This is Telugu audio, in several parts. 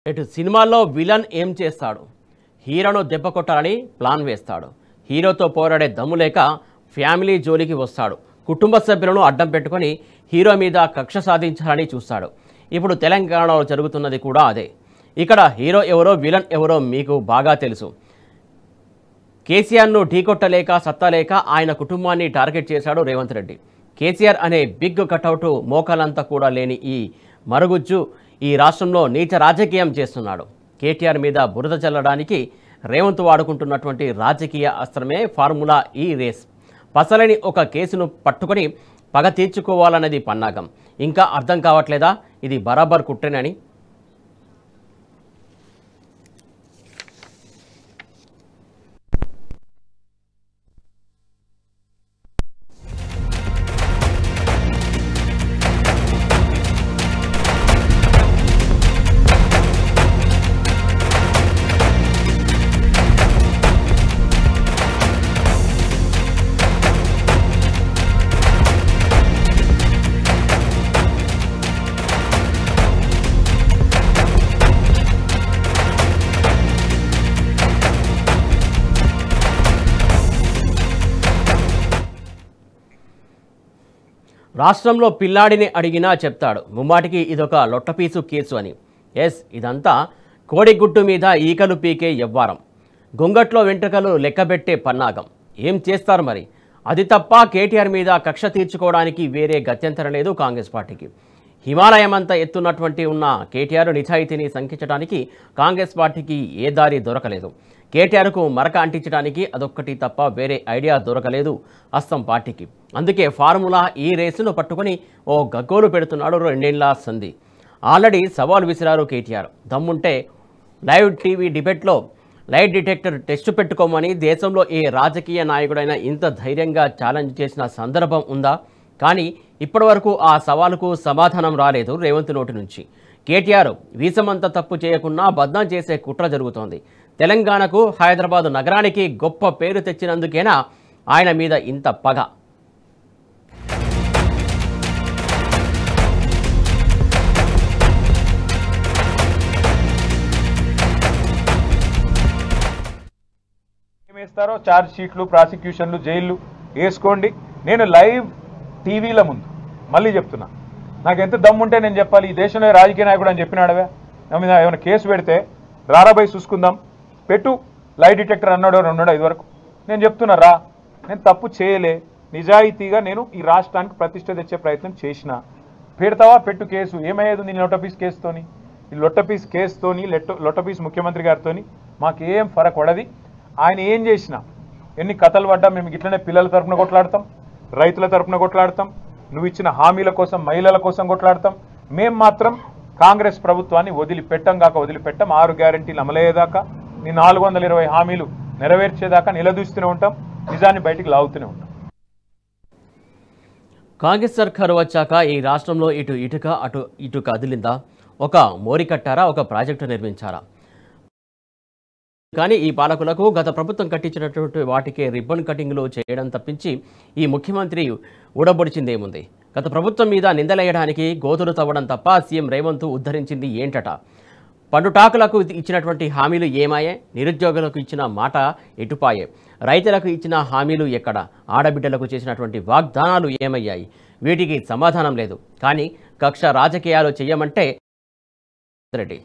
ఇటు సినిమాల్లో విలన్ ఏం చేస్తాడు? హీరోను దెబ్బ కొట్టాలని ప్లాన్ వేస్తాడు. హీరోతో పోరాడే దమ్ము లేక ఫ్యామిలీ జోలికి వస్తాడు. కుటుంబ సభ్యులను అడ్డం పెట్టుకొని హీరో మీద కక్ష సాధించాలని చూస్తాడు. ఇప్పుడు తెలంగాణలో జరుగుతున్నది కూడా అదే. ఇక్కడ హీరో ఎవరో విలన్ ఎవరో మీకు బాగా తెలుసు. కేసీఆర్ను ఢీకొట్టలేక సత్తాలేక ఆయన కుటుంబాన్ని టార్గెట్ చేశాడు రేవంత్ రెడ్డి. కేసీఆర్ అనే బిగ్ కటౌట్ మోకాలంతా కూడా లేని ఈ మరుగుజ్జు ఈ రాష్ట్రంలో నీచ రాజకీయం చేస్తున్నాడు. కేటీఆర్ మీద బురద చల్లడానికి రేవంత్ వాడుకుంటున్నటువంటి రాజకీయ అస్త్రమే ఫార్ములా ఈ రేస్. పసలేని ఒక కేసును పట్టుకొని పగ తీర్చుకోవాలన్నది పన్నాగం. ఇంకా అర్థం కావట్లేదా ఇది బరాబర్ కుట్రేనని? రాష్ట్రంలో పిల్లాడిని అడిగినా చెప్తాడు ముమ్మాటికి ఇదొక లొట్టపీసు కేసు అని. ఇదంతా కోడిగుడ్డు మీద ఈకలు పీకే యవ్వారం. గుంగట్లో వెంట్రుకలు లెక్కబెట్టే పన్నాగం. ఏం చేస్తారు మరి? అది తప్ప కేటీఆర్ మీద కక్ష తీర్చుకోవడానికి వేరే గత్యంతరం లేదు కాంగ్రెస్ పార్టీకి. హిమాలయమంతా ఎత్తున్నటువంటి ఉన్న కేటీఆర్ నిజాయితీని శంకించడానికి కాంగ్రెస్ పార్టీకి ఏ దారి దొరకలేదు. కేటీఆర్కు మరక అంటించడానికి అదొక్కటి తప్ప వేరే ఐడియా దొరకలేదు అస్తం పార్టీకి. అందుకే ఫార్ములా ఈ రేసును పట్టుకొని ఓ గగ్గోలు పెడుతున్నాడు 2 ఏళ్ల సంధి. ఆల్రెడీ సవాల్ విసిరారు కేటీఆర్. దమ్ముంటే లైవ్ టీవీ డిబేట్లో లైట్ డిటెక్టర్ టెస్ట్ పెట్టుకోమని దేశంలో ఏ రాజకీయ నాయకుడైనా ఇంత ధైర్యంగా ఛాలెంజ్ చేసిన సందర్భం ఉందా? కానీ ఇప్పటివరకు ఆ సవాలుకు సమాధానం రాలేదు రేవంత్ నోటి నుంచి. కేటీఆర్ వీసమంత తప్పు చేయకున్నా బద్నాం చేసే కుట్ర జరుగుతోంది. తెలంగాణకు హైదరాబాద్ నగరానికి గొప్ప పేరు తెచ్చినందుకేనా ఆయన మీద ఇంత పగ? ఏమేస్తారో ఛార్జ్ షీట్లు, ప్రాసిక్యూషన్లు, జైళ్ళు వేసుకోండి. నేను లైవ్ టీవీల ముందు మళ్ళీ చెప్తున్నా, నాకు ఎంత దమ్ముంటే నేను చెప్పాలి. ఈ దేశంలో రాజకీయ నాయకుడు అని చెప్పినాడవే, నా మీద ఏమైనా కేసు పెడితే రారాబాయి చూసుకుందాం, పెట్టు లైట్ డిటెక్టర్ అన్నాడో 2 వరకు. నేను చెప్తున్నా రా, నేను తప్పు చేయలే, నిజాయితీగా నేను ఈ రాష్ట్రానికి ప్రతిష్ట తెచ్చే ప్రయత్నం చేసిన. పెడతావా పెట్టు కేసు, ఏమయ్యేది నీ లొట్టపీస్ కేసుతోని? ఈ లొట్టపీస్ కేసుతోని లొట్టపీస్ ముఖ్యమంత్రి గారితోని మాకేం ఫరక్ పడది. ఆయన ఏం చేసినా, ఎన్ని కథలు పడ్డా మేము ఇట్లనే పిల్లల తరపున కొట్లాడతాం, రైతుల తరపున కొట్లాడతాం, నువ్వు ఇచ్చిన హామీల కోసం, మహిళల కోసం కొట్లాడతాం. మేము మాత్రం కాంగ్రెస్ ప్రభుత్వాన్ని వదిలిపెట్టం కాక వదిలిపెట్టాం. 6 గ్యారంటీలు అమలయ్యేదాకా, నీ 420 హామీలు నెరవేర్చేదాకా నిలదూస్తూనే ఉంటాం, నిజాన్ని బయటికి లాగుతూనే ఉంటాం. కాంగ్రెస్ సర్కారు వచ్చాక ఈ రాష్ట్రంలో ఇటు ఇటుక అటు ఇటు కదిలిందా? ఒక మోరి కట్టారా? ఒక ప్రాజెక్టు నిర్మించారా? కానీ ఈ పాలకులకు గత ప్రభుత్వం కట్టించినటువంటి వాటికే రిబ్బన్ కటింగ్లు చేయడం తప్పించి ఈ ముఖ్యమంత్రి ఊడబొడిచిందేముంది? గత ప్రభుత్వం మీద నిందలేయడానికి గోతులు తవ్వడం తప్ప సీఎం రేవంత్ ఉద్ధరించింది ఏంటట? పండుటాకులకు ఇచ్చినటువంటి హామీలు ఏమాయే? నిరుద్యోగులకు ఇచ్చిన మాట ఎటుపాయే? రైతులకు ఇచ్చిన హామీలు ఎక్కడ? ఆడబిడ్డలకు చేసినటువంటి వాగ్దానాలు ఏమయ్యాయి? వీటికి సమాధానం లేదు. కానీ కక్ష రాజకీయాలు చెయ్యమంటే రెడ్డి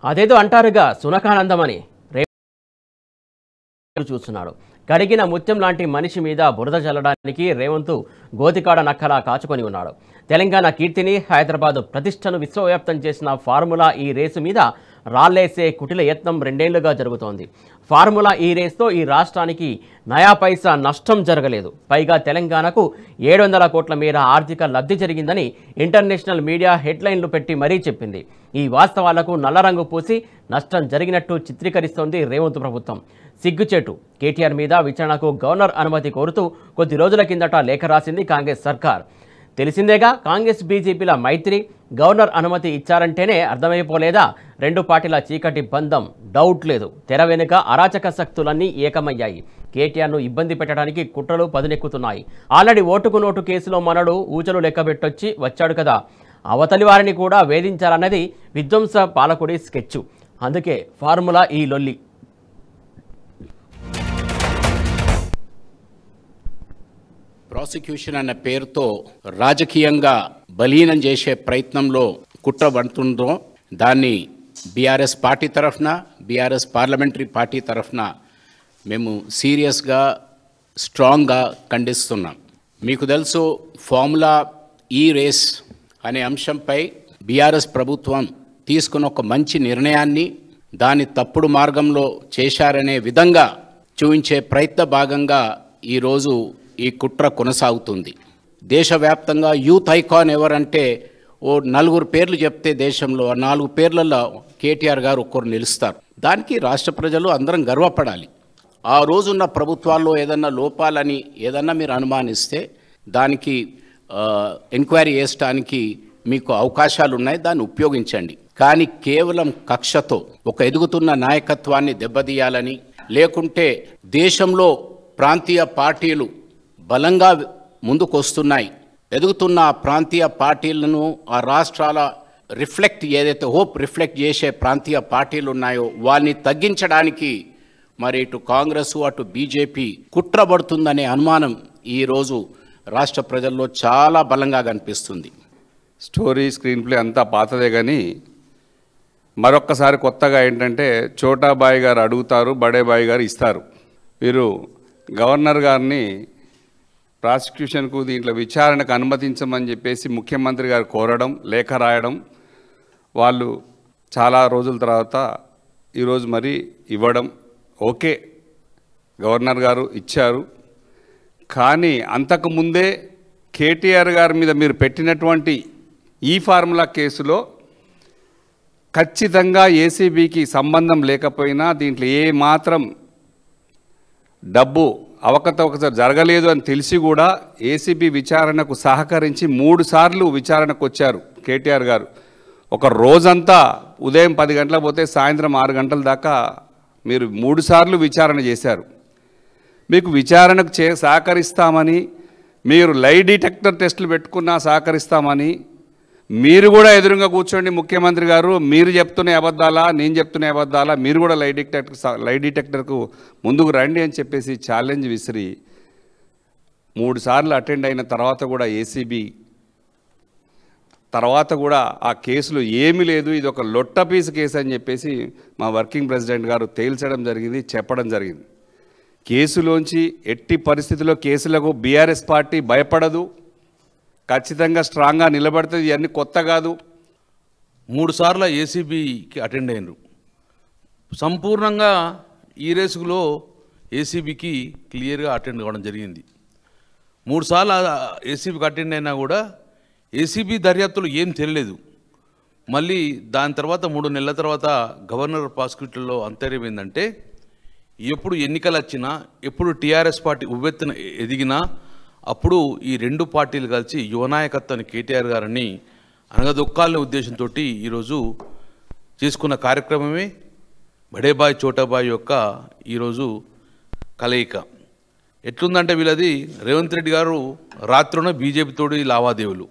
అదేదో అంటారుగా సునకానందమని చూస్తున్నాడు. కడిగిన ముత్యం లాంటి మనిషి మీద బురద చల్లడానికి రేవంత్ గోతికాడ నక్కలా కాచుకొని ఉన్నాడు. తెలంగాణ కీర్తిని, హైదరాబాద్ ప్రతిష్టను విశ్వవ్యాప్తం చేసిన ఫార్ములా ఈ రేసు మీద రాళ్లేసే కుటిల యత్నం 2 ఏళ్లుగా జరుగుతోంది. ఫార్ములా ఈ రేస్తో ఈ రాష్ట్రానికి నయా పైసా నష్టం జరగలేదు. పైగా తెలంగాణకు 700 కోట్ల మేర ఆర్థిక లబ్ధి జరిగిందని ఇంటర్నేషనల్ మీడియా హెడ్లైన్లు పెట్టి మరీ చెప్పింది. ఈ వాస్తవాలకు నల్లరంగు పూసి నష్టం జరిగినట్టు చిత్రీకరిస్తోంది రేవంత్ ప్రభుత్వం. సిగ్గుచేటు. కేటీఆర్ మీద విచారణకు గవర్నర్ అనుమతి కోరుతూ కొద్ది రోజుల కిందట లేఖ రాసింది కాంగ్రెస్ సర్కార్. తెలిసిందేగా కాంగ్రెస్ బీజేపీల మైత్రి. గవర్నర్ అనుమతి ఇచ్చారంటేనే అర్థమైపోలేదా రెండు పార్టీల చీకటి బంధం? డౌట్ లేదు. తెర వెనుక అరాచక శక్తులన్నీ ఏకమయ్యాయి. కేటీఆర్ను ఇబ్బంది పెట్టడానికి కుట్రలు పదునెక్కుతున్నాయి. ఆల్రెడీ ఓటుకు నోటు కేసులో మనడు ఊచలు లెక్కబెట్టొచ్చి వచ్చాడు కదా, అవతలి వారిని కూడా వేధించాలన్నది విధ్వంస పాలకుడి స్కెచ్. అందుకే ఫార్ములా ఈ లొల్లి. ప్రాసిక్యూషన్ అన్న పేరుతో రాజకీయంగా బలీనం చేసే ప్రయత్నంలో కుట్ర పడుతుందో దాన్ని బీఆర్ఎస్ పార్టీ తరఫున, బీఆర్ఎస్ పార్లమెంటరీ పార్టీ తరఫున మేము సీరియస్గా స్ట్రాంగ్గా ఖండిస్తున్నాం. మీకు తెలుసు, ఫార్ములా ఈ రేస్ అనే అంశంపై బీఆర్ఎస్ ప్రభుత్వం తీసుకున్న ఒక మంచి నిర్ణయాన్ని దాన్ని తప్పుడు మార్గంలో చేశారనే విధంగా చూపించే ప్రయత్న భాగంగా ఈరోజు ఈ కుట్ర కొనసాగుతుంది. దేశవ్యాప్తంగా యూత్ ఐకాన్ ఎవరంటే ఓ 4 పేర్లు చెప్తే దేశంలో ఆ 4 పేర్లలో కేటీఆర్ గారు ఒక్కరు నిలుస్తారు. దానికి రాష్ట్ర ప్రజలు అందరం గర్వపడాలి. ఆ రోజున్న ప్రభుత్వాల్లో ఏదన్నా లోపాలని ఏదన్నా మీరు అనుమానిస్తే దానికి ఎంక్వైరీ చేయడానికి మీకు అవకాశాలు ఉన్నాయి, దాన్ని ఉపయోగించండి. కానీ కేవలం కక్షతో ఒక ఎదుగుతున్న నాయకత్వాన్ని దెబ్బతీయాలని, లేకుంటే దేశంలో ప్రాంతీయ పార్టీలు బలంగా ముందుకొస్తున్నాయి, ఎదుగుతున్న ప్రాంతీయ పార్టీలను ఆ రాష్ట్రాల ఏదైతే హోప్ రిఫ్లెక్ట్ చేసే ప్రాంతీయ పార్టీలు ఉన్నాయో వాళ్ళని తగ్గించడానికి మరి ఇటు కాంగ్రెస్ అటు బీజేపీ కుట్రబడుతుందనే అనుమానం ఈరోజు రాష్ట్ర ప్రజల్లో చాలా బలంగా కనిపిస్తుంది. స్టోరీ స్క్రీన్ ప్లే అంతా పాతదే, కానీ మరొక్కసారి కొత్తగా ఏంటంటే చోటాబాయి గారు అడుగుతారు, బడేబాయి గారు ఇస్తారు. వీరు గవర్నర్ గారిని ప్రాసిక్యూషన్కు దీంట్లో విచారణకు అనుమతించమని చెప్పేసి ముఖ్యమంత్రి గారు కోరడం, లేఖ రాయడం, వాళ్ళు చాలా రోజుల తర్వాత ఈరోజు మరి ఇవ్వడం. ఓకే, గవర్నర్ గారు ఇచ్చారు. కానీ అంతకుముందే కేటీఆర్ గారి మీద మీరు పెట్టినటువంటి ఈ ఫార్ములా కేసులో ఖచ్చితంగా ఏసీబీకి సంబంధం లేకపోయినా దీంట్లో ఏ మాత్రం డబ్బు అవకతవక జరగలేదు అని తెలిసి కూడా ఏసీబీ విచారణకు సహకరించి 3 సార్లు విచారణకు వచ్చారు కేటీఆర్ గారు. ఒక రోజంతా ఉదయం 10 గంటలకు పోతే సాయంత్రం 6 గంటల దాకా మీరు 3 సార్లు విచారణ చేశారు. మీకు విచారణకు సహకరిస్తామని, మీరు లై డిటెక్టర్ టెస్టులు పెట్టుకున్నా సహకరిస్తామని మీరు కూడా ఎదురుగా కూర్చోండి ముఖ్యమంత్రి గారు, మీరు చెప్తున్న అబద్ధాలా నేను చెప్తున్న అబద్ధాలా, మీరు కూడా లై డిటెక్టర్కు ముందుకు రండి అని చెప్పేసి ఛాలెంజ్ విసిరి 3 సార్లు అటెండ్ అయిన తర్వాత కూడా ఏసీబీ తర్వాత కూడా ఆ కేసులో ఏమీ లేదు, ఇది ఒక లొట్టపీసు కేసు అని చెప్పేసి మా వర్కింగ్ ప్రెసిడెంట్ గారు తేల్చడం జరిగింది, చెప్పడం జరిగింది. కేసులోంచి ఎట్టి పరిస్థితుల్లో కేసులకు బీఆర్ఎస్ పార్టీ భయపడదు, ఖచ్చితంగా స్ట్రాంగ్గా నిలబడుతుంది. ఇవన్నీ కొత్త కాదు. 3 సార్లు ఏసీబీకి అటెండ్ అయినరు. సంపూర్ణంగా ఈ రేసులో ఏసీబీకి క్లియర్గా అటెండ్ కావడం జరిగింది. 3 సార్లు ఏసీబీకి అటెండ్ అయినా కూడా ఏసీబీ దర్యాప్తులో ఏం తెలియలేదు. మళ్ళీ దాని తర్వాత 3 నెలల తర్వాత గవర్నర్ ప్రాసిక్యూటర్లో అంతర్యం ఏంటంటే, ఎప్పుడు ఎన్నికలు వచ్చినా, ఎప్పుడు టీఆర్ఎస్ పార్టీ ఉవ్వెత్తున ఎదిగినా అప్పుడు ఈ 2 పార్టీలు కలిసి యువనాయకత్వాన్ని కేటీఆర్ గారిని అనగదొక్కాలనే ఉద్దేశంతో ఈరోజు చేసుకున్న కార్యక్రమమే బడేబాయ్ చోటాబాయ్ యొక్క ఈరోజు కలయిక. ఎట్లుందంటే వీళ్ళది రేవంత్ రెడ్డి గారు రాత్రిన బీజేపీతోటి లావాదేవీలు,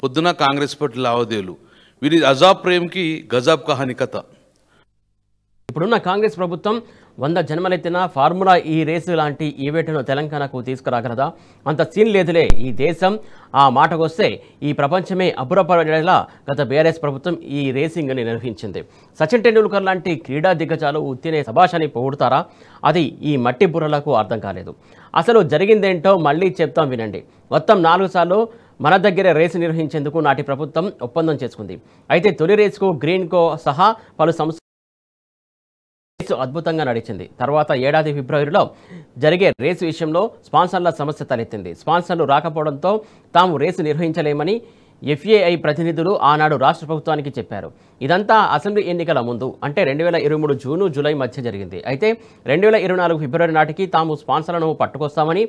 పొద్దున కాంగ్రెస్ పార్టీ లావాదేవీలు. వీరి అజాబ్ ప్రేమ్కి గజాబ్ కహాని కథ. ఇప్పుడున్న కాంగ్రెస్ ప్రభుత్వం 100 జన్మలెత్తిన ఫార్ములా ఈ రేసు లాంటి ఈవెంట్ను తెలంగాణకు తీసుకురాగలదా? అంత సీన్ లేదులే ఈ దేశం. ఆ మాటకొస్తే ఈ ప్రపంచమే అబ్బురపడేలా గత బీఆర్ఎస్ ప్రభుత్వం ఈ రేసింగ్ని నిర్వహించింది. సచిన్ టెండూల్కర్ లాంటి క్రీడా దిగ్గజాలు ఉత్తినే సభాషని పొగుడుతారా? అది ఈ మట్టి బుర్రలకు అర్థం కాలేదు. అసలు జరిగిందేంటో మళ్ళీ చెప్తాం వినండి. మొత్తం 4 సార్లు మన దగ్గర రేసు నిర్వహించేందుకు నాటి ప్రభుత్వం ఒప్పందం చేసుకుంది. అయితే తొలి రేసుకు గ్రీన్కో సహా పలు సంస్థలు అద్భుతంగా నడిచింది. తర్వాత ఏడాది ఫిబ్రవరిలో జరిగే రేసు విషయంలో స్పాన్సర్ల సమస్య తలెత్తింది. స్పాన్సర్లు రాకపోవడంతో తాము రేసు నిర్వహించలేమని ఎఫ్ఏఐ ప్రతినిధులు ఆనాడు రాష్ట్ర ప్రభుత్వానికి చెప్పారు. ఇదంతా అసెంబ్లీ ఎన్నికల ముందు అంటే 2023 జూను జూలై మధ్య జరిగింది. అయితే 2024 ఫిబ్రవరి నాటికి తాము స్పాన్సర్లను పట్టుకొస్తామని,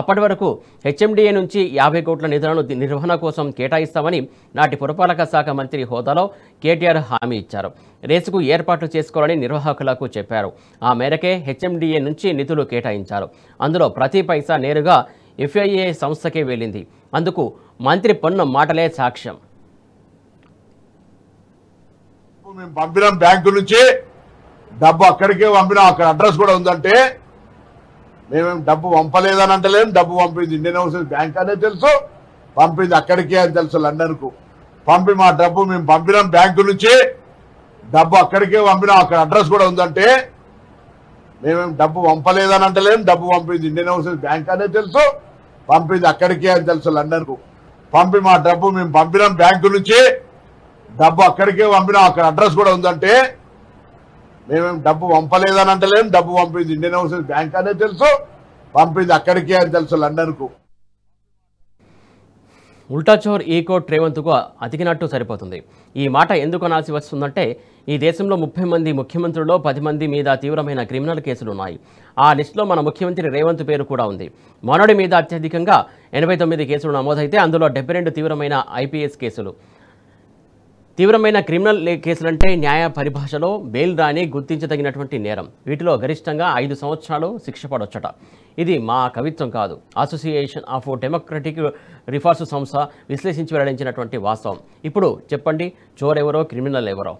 అప్పటి వరకు హెచ్ఎండిఏ నుంచి 50 కోట్ల నిధులను నిర్వహణ కోసం కేటాయిస్తామని నాటి పురపాలక శాఖ మంత్రి హోదాలో కేటీఆర్ హామీ ఇచ్చారు. రేసుకు ఏర్పాట్లు చేసుకోవాలని నిర్వాహకులకు చెప్పారు. ఆ మేరకే హెచ్ఎండిఏ నుంచి నిధులు కేటాయించారు. అందులో ప్రతి పైసా నేరుగా ఎఫ్ఐఏ సంస్థకే వెళ్ళింది. అందుకు మంత్రి పొన్నం మాటలే సాక్ష్యం. మేము పంపినాం బ్యాంకు నుంచి డబ్బు అక్కడికే పంపినాం, అక్కడ అడ్రస్ కూడా ఉందంటే మేమేం డబ్బు పంపలేదని అంటలేం. డబ్బు పంపింది ఇండియన్ ఓవర్సీస్ బ్యాంక్ అనే తెలుసు, పంపింది అక్కడికే అని తెలుసు, లండన్ కు పంపి మా డబ్బు మేము పంపినాం బ్యాంకు నుంచి డబ్బు అక్కడికే పంపినాం, అక్కడ అడ్రస్ కూడా ఉందంటే మేమేం డబ్బు పంపలేదని అంటలేం. డబ్బు పంపింది ఇండియన్ ఓవర్సీస్ బ్యాంక్ అనే తెలుసు, పంపింది అక్కడికే అని తెలుసు, లండన్ కు పంపి మా డబ్బు మేము పంపినాం బ్యాంకు నుంచి డబ్బు అక్కడికే పంపినాం, అక్కడ అడ్రస్ కూడా ఉందంటే మేమేం డబ్బు పంపలేదని అంటలేం. డబ్బు పంపింది ఇండియన్ ఓవర్సీస్ బ్యాంక్ అనే తెలుసు, పంపింది అక్కడికే అని తెలుసు, లండన్ కు. ఉల్టాచోర్ ఈ కోట్ రేవంత్కు అతికినట్టు సరిపోతుంది. ఈ మాట ఎందుకు అనాల్సి వస్తుందంటే ఈ దేశంలో 30 మంది ముఖ్యమంత్రుల్లో 10 మంది మీద తీవ్రమైన క్రిమినల్ కేసులు ఉన్నాయి. ఆ లిస్టులో మన ముఖ్యమంత్రి రేవంత్ పేరు కూడా ఉంది. మనోడి మీద అత్యధికంగా 89 కేసులు నమోదైతే అందులో 72 తీవ్రమైన ఐపీఎస్ కేసులు. తీవ్రమైన క్రిమినల్ కేసులంటే న్యాయ పరిభాషలో బెయిల్ రాని గుర్తించదగినటువంటి నేరం. వీటిలో గరిష్టంగా 5 సంవత్సరాలు శిక్ష పడొచ్చట. ఇది మా కవిత్వం కాదు, అసోసియేషన్ ఆఫ్ డెమోక్రటిక్ రిఫార్మ్స్ సంస్థ విశ్లేషించి వెల్లడించినటువంటి వాస్తవం. ఇప్పుడు చెప్పండి, చోర్ ఎవరో, క్రిమినల్ ఎవరో?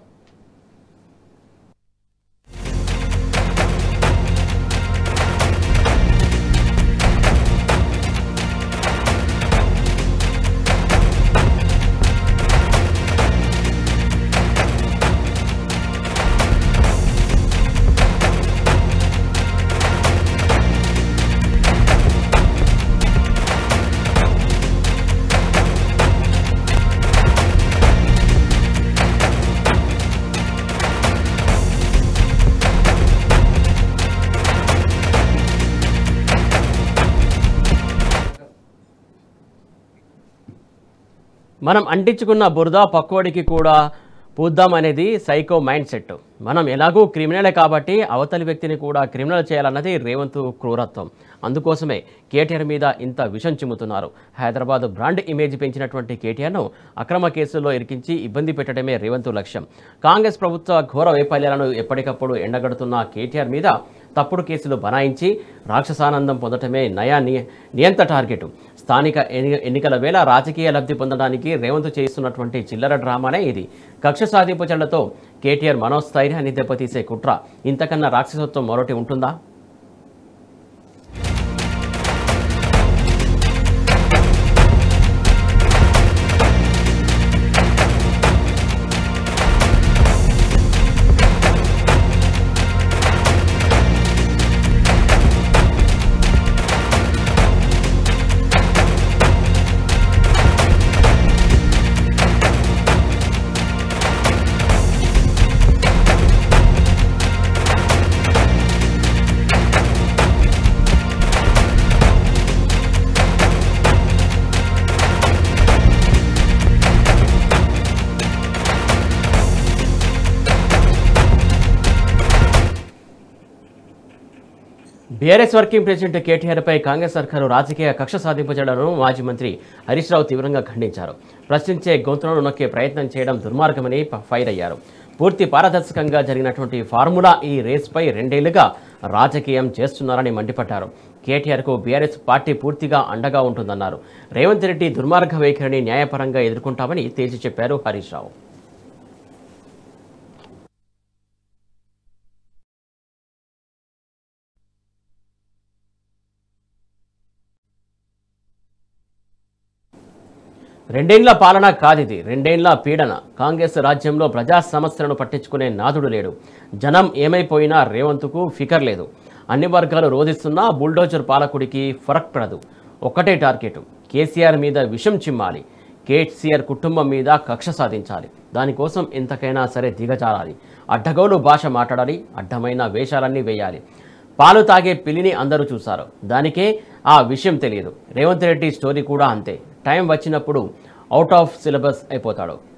మనం అంటించుకున్న బురద పక్కోడికి కూడా పూద్దామనేది సైకో మైండ్ సెట్. మనం ఎలాగూ క్రిమినలే కాబట్టి అవతలి వ్యక్తిని కూడా క్రిమినల్ చేయాలన్నది రేవంత్ క్రూరత్వం. అందుకోసమే కేటీఆర్ మీద ఇంత విషం చిమ్ముతున్నారు. హైదరాబాద్ బ్రాండ్ ఇమేజ్ పెంచినటువంటి కేటీఆర్ను అక్రమ కేసుల్లో ఇరికించి ఇబ్బంది పెట్టడమే రేవంత్ లక్ష్యం. కాంగ్రెస్ ప్రభుత్వ ఘోర వైఫల్యాలను ఎప్పటికప్పుడు ఎండగడుతున్న కేటీఆర్ మీద తప్పుడు కేసులు బనాయించి రాక్షసానందం పొందటమే నియంత టార్గెట్. స్థానిక ఎన్నికల వేళ రాజకీయ లబ్ధి పొందడానికి రేవంత్ చేస్తున్నటువంటి చిల్లర డ్రామానే ఇది. కక్ష సాధింపు చర్యలతో కేటీఆర్ మనోస్థైర్యాన్ని దెబ్బతీసే కుట్ర ఇంతకన్నా రాక్షసత్వం మరొకటి ఉంటుందా? బీఆర్ఎస్ వర్కింగ్ ప్రెసిడెంట్ కేటీఆర్పై కాంగ్రెస్ సర్కారు రాజకీయ కక్ష సాధింపు చర్యలను మాజీ మంత్రి హరీష్ రావు తీవ్రంగా ఖండించారు. ప్రశ్నించే గొంతులను నొక్కే ప్రయత్నం చేయడం దుర్మార్గమని ఫైర్ అయ్యారు. పూర్తి పారదర్శకంగా జరిగినటువంటి ఫార్ములా ఈ రేస్పై 2 ఏళ్లుగా రాజకీయం చేస్తున్నారని మండిపడ్డారు. కేటీఆర్కు బీఆర్ఎస్ పార్టీ పూర్తిగా అండగా ఉంటుందన్నారు. రేవంత్ రెడ్డి దుర్మార్గ వైఖరిని న్యాయపరంగా ఎదుర్కొంటామని తేల్చి చెప్పారు హరీష్ రావు. రెండేళ్ల పాలన కాదిది, 2 ఏళ్ల పీడన. కాంగ్రెస్ రాజ్యంలో ప్రజా సమస్యలను పట్టించుకునే నాథుడు లేడు. జనం ఏమైపోయినా రేవంత్కు ఫికర్ లేదు. అన్ని వర్గాలు రోధిస్తున్నా బుల్డోజర్ పాలకుడికి ఫరక్ పడదు. ఒక్కటే టార్గెట్, కేసీఆర్ మీద విషం చిమ్మాలి. కేసీఆర్ కుటుంబం మీద కక్ష సాధించాలి. దానికోసం ఎంతకైనా సరే దిగజారాలి. అడ్డగోలు భాష మాట్లాడాలి. అడ్డమైన వేషాలన్నీ వేయాలి. పాలు తాగే పిల్లిని అందరూ చూశారు. దానికే ఆ విషయం తెలియదు. రేవంత్ రెడ్డి స్టోరీ కూడా అంతే. టైం వచ్చినప్పుడు అవుట్ ఆఫ్ సిలబస్ అయిపోతాడు.